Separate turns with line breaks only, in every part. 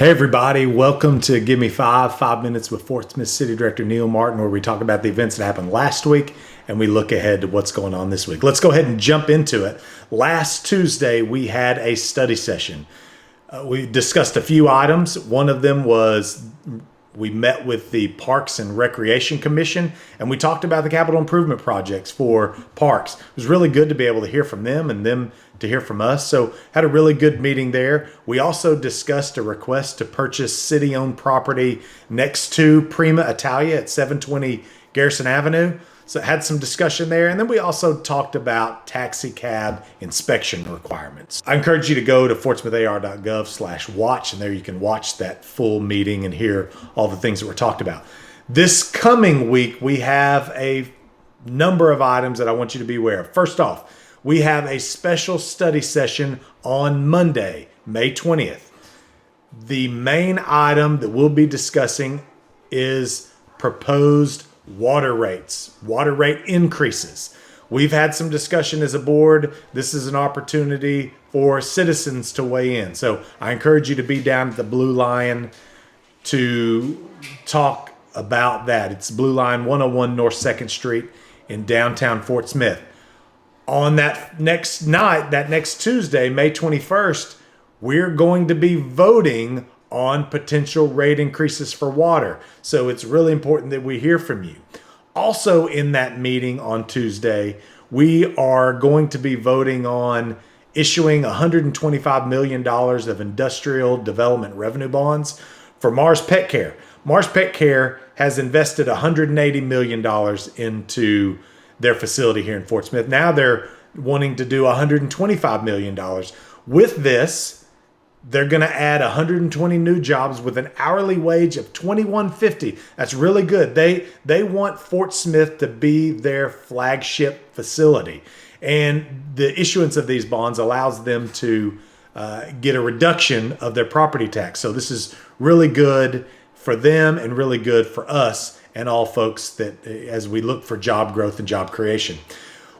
Hey everybody, welcome to Give Me 5 minutes with Fort Smith City Director Neil Martin, where we talk about the events that happened last week and we look ahead to what's going on this week. Let's go ahead and jump into it. Last Tuesday, we had a study session. We discussed a few items. One of them was we met with the Parks and Recreation Commission and we talked about the capital improvement projects for parks. It was really good to be able to hear from them and them to hear from us. So had a really good meeting there. We also discussed a request to purchase city-owned property next to Prima Italia at 720 Garrison Avenue. So had some discussion there. And then we also talked about taxi cab inspection requirements. I encourage you to go to fortsmithar.gov/watch, and there you can watch that full meeting and hear all the things that were talked about. This coming week, we have a number of items that I want you to be aware of. First off, we have a special study session on Monday, May 20th. The main item that we'll be discussing is proposed water rates, water rate increases. We've had some discussion as a board. This is an opportunity for citizens to weigh in. So I encourage you to be down at the Blue Lion to talk about that. It's Blue Lion 101 North 2nd Street in downtown Fort Smith. On that next night, that next Tuesday, May 21st, we're going to be voting on potential rate increases for water. So it's really important that we hear from you. Also in that meeting on Tuesday, we are going to be voting on issuing $125 million of industrial development revenue bonds for Mars Pet Care. Mars Pet Care has invested $180 million into their facility here in Fort Smith. Now they're wanting to do $125 million. With this, they're going to add 120 new jobs with an hourly wage of $21.50. That's really good. They want Fort Smith to be their flagship facility. And the issuance of these bonds allows them to get a reduction of their property tax. So this is really good for them and really good for us and all folks that as we look for job growth and job creation.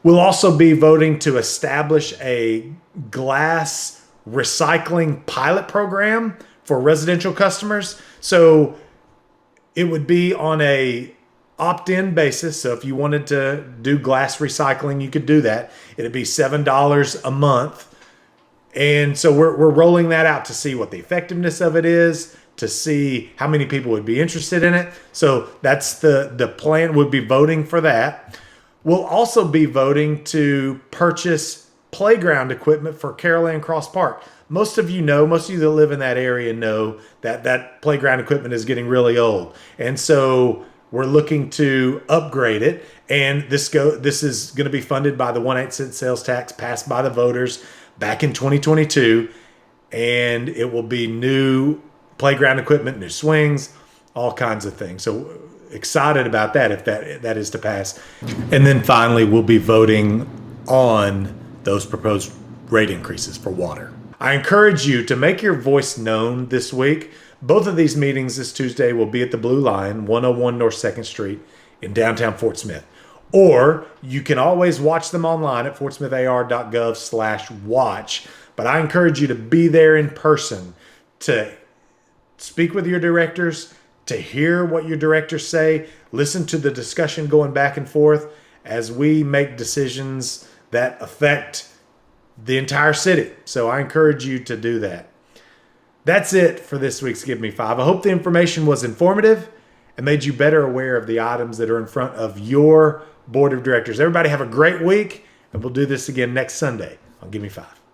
We'll also be voting to establish a glass recycling pilot program for residential customers. So it would be on a opt-in basis. So if you wanted to do glass recycling, you could do that. It'd be $7 a month. And so we're rolling that out to see what the effectiveness of it is, to see how many people would be interested in it. So that's the plan. We'll be voting for that. We'll also be voting to purchase playground equipment for Caroline Cross Park. Most of you that live in that area know that that playground equipment is getting really old. And so we're looking to upgrade it. And this is going to be funded by the 1/8 cent sales tax passed by the voters back in 2022. And it will be new playground equipment, new swings, all kinds of things. So excited about that if that is to pass. And then finally, we'll be voting on those proposed rate increases for water. I encourage you to make your voice known this week. Both of these meetings this Tuesday will be at the Blue Lion, 101 North 2nd Street in downtown Fort Smith. Or you can always watch them online at fortsmithar.gov/watch. But I encourage you to be there in person to speak with your directors, to hear what your directors say, listen to the discussion going back and forth as we make decisions that affect the entire city. So I encourage you to do that. That's it for this week's Give Me 5. I hope the information was informative and made you better aware of the items that are in front of your board of directors. Everybody have a great week, and we'll do this again next Sunday on Give Me 5.